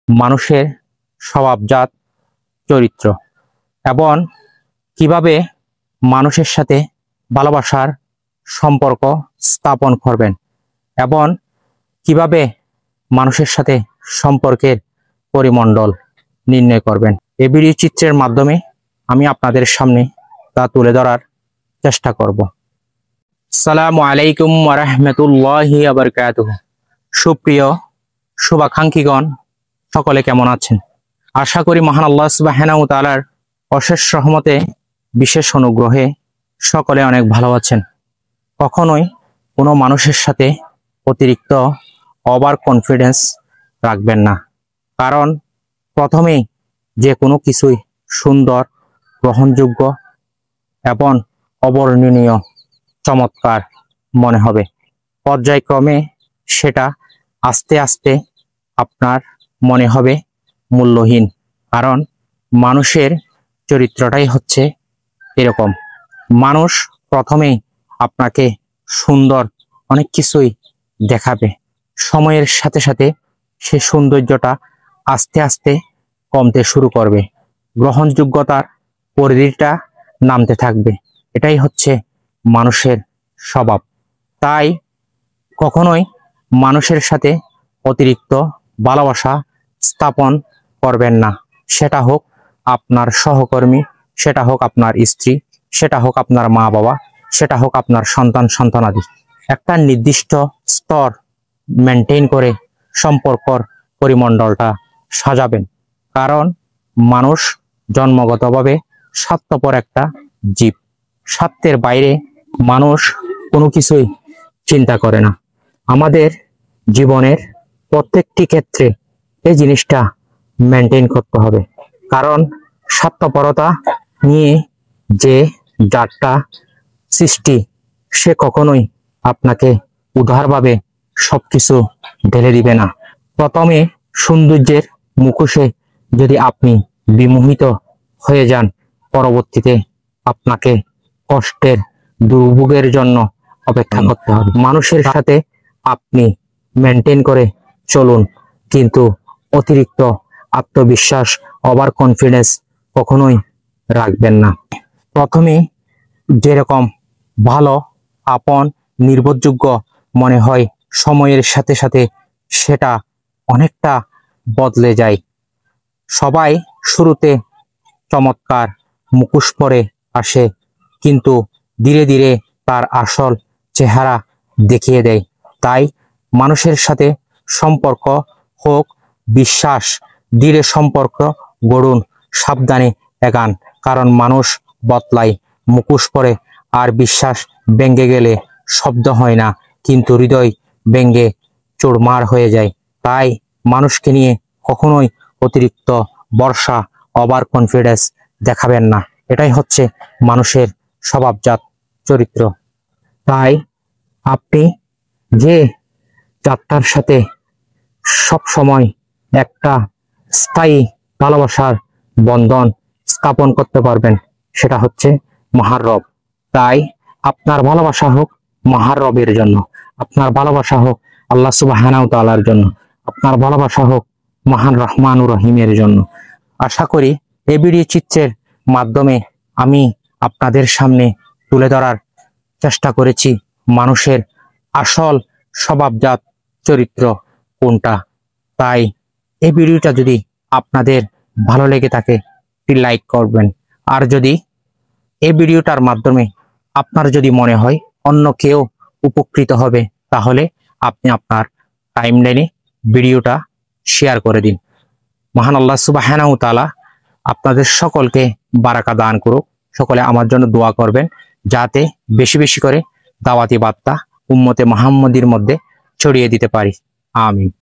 মানুষের স্বভাবজাত চরিত্র এবং কিভাবে মানুষের সাথে ভালোবাসার সম্পর্ক স্থাপন করবেন এবং কিভাবে মানুষের সাথে সম্পর্কের পরিমণ্ডল নির্ণয় করবেন। এই ভিডিও চিত্রের মাধ্যমে আমি আপনাদের সামনে তা তুলে ধরার চেষ্টা করব। আসসালামু আলাইকুম ওয়া রাহমাতুল্লাহি ওয়া বারাকাতুহু। সুপ্রিয় শুভাকাঙ্ক্ষীগণ, সকলে কেমন আছেন? আশা করি মহান আল্লাহ সুবহানাহু ওয়া তাআলার অশেষ রহমতে, বিশেষ অনুগ্রহে সকলে অনেক ভালো আছেন। কখনোই কোনো মানুষের সাথে অতিরিক্ত ওভার কনফিডেন্স রাখবেন না, কারণ প্রথমেই যে কোনো কিছুই সুন্দর, গ্রহণযোগ্য এবং অবর্ণনীয়, চমৎকার মনে হবে। পর্যায়ক্রমে সেটা আস্তে আস্তে আপনার মনে হবে মূল্যহীন, কারণ মানুষের চরিত্রটাই হচ্ছে এরকম। মানুষ প্রথমেই আপনাকে সুন্দর অনেক কিছুই দেখাবে, সময়ের সাথে সাথে সে সৌন্দর্যটা আস্তে আস্তে কমতে শুরু করবে, গ্রহণযোগ্যতার পরিধিটা নামতে থাকবে। এটাই হচ্ছে মানুষের স্বভাব। তাই কখনোই মানুষের সাথে অতিরিক্ত ভালোবাসা স্থাপন করবেন না। সেটা হোক আপনার সহকর্মী, সেটা হোক আপনার স্ত্রী, সেটা হোক আপনার মা বাবা, সেটা হোক আপনার সন্তান সন্তানাদি। একটা নির্দিষ্ট স্তর মেনটেন করে সম্পর্কর পরিমণ্ডলটা সাজাবেন, কারণ মানুষ জন্মগতভাবে স্বার্থপর একটা জীব। স্বার্থের বাইরে মানুষ কোনো কিছুই চিন্তা করে না। আমাদের জীবনের প্রত্যেকটি ক্ষেত্রে এই জিনিসটা মেনটেন করতে হবে, কারণ স্বার্থপরতা নিয়ে যে যারটা সৃষ্টি, সে কখনোই আপনাকে উদারভাবে সবকিছু ঢেলে দিবে না। প্রথমে সৌন্দর্যের মুখোশে যদি আপনি বিমোহিত হয়ে যান, পরবর্তীতে আপনাকে কষ্টের, দুর্ভোগের জন্য অপেক্ষা করতে হবে। মানুষের সাথে আপনি মেনটেন করে চলুন, কিন্তু অতিরিক্ত আত্মবিশ্বাস, ওভার কনফিডেন্স কখনোই রাখবেন না। প্রথমে যেরকম ভালো, আপন, নির্ভরযোগ্য মনে হয়, সময়ের সাথে সাথে সেটা অনেকটা বদলে যায়। সবাই শুরুতে চমৎকার মুখোশ পরে আসে, কিন্তু ধীরে ধীরে তার আসল চেহারা দেখিয়ে দেয়। তাই মানুষের সাথে সম্পর্ক হোক বিশ্বাস, দৃঢ় সম্পর্ক গড়ুন, সাবধানে এগান, কারণ মানুষ বদলায়, মুখোশ পরে। আর বিশ্বাস ভেঙে গেলে শব্দ হয় না, কিন্তু হৃদয় ভেঙে চুরমার হয়ে যায়। তাই মানুষকে নিয়ে কখনোই অতিরিক্ত ভরসা, ওভার কনফিডেন্স দেখাবেন না। এটাই হচ্ছে মানুষের স্বভাবজাত চরিত্র। তাই আপনি যে যাত্রার সাথে সব সময় একটা স্থায়ী ভালোবাসার বন্ধন স্থাপন করতে পারবেন, সেটা হচ্ছে মহান রব। তাই আপনার ভালোবাসা হোক মহান রবের জন্য, আপনার ভালোবাসা হোক আল্লাহ সুবহানাহু ওয়া তাআলার জন্য, আপনার ভালোবাসা হোক মহান রহমানুর রহিমের জন্য। আশা করি এই ভিডিও চিত্রের মাধ্যমে আমি আপনাদের সামনে তুলে ধরার চেষ্টা করেছি মানুষের আসল স্বভাবজাত চরিত্র কোনটা। তাই এই ভিডিওটা যদি আপনাদের ভালো লেগে থাকে, একটি লাইক করবেন। আর যদি এই ভিডিওটার মাধ্যমে আপনার যদি মনে হয় অন্য কেউ উপকৃত হবে, তাহলে আপনি আপনার টাইমলাইনে ভিডিওটা শেয়ার করে দিন। মহান আল্লাহ সুবহানাহু ওয়া তাআলা আপনাদের সকলকে বারাকা দান করুক। সকলে আমার জন্য দোয়া করবেন, যাতে বেশি বেশি করে দাওয়াতি বার্তা উম্মতে মুহাম্মদীর মধ্যে ছড়িয়ে দিতে পারি। আমিন।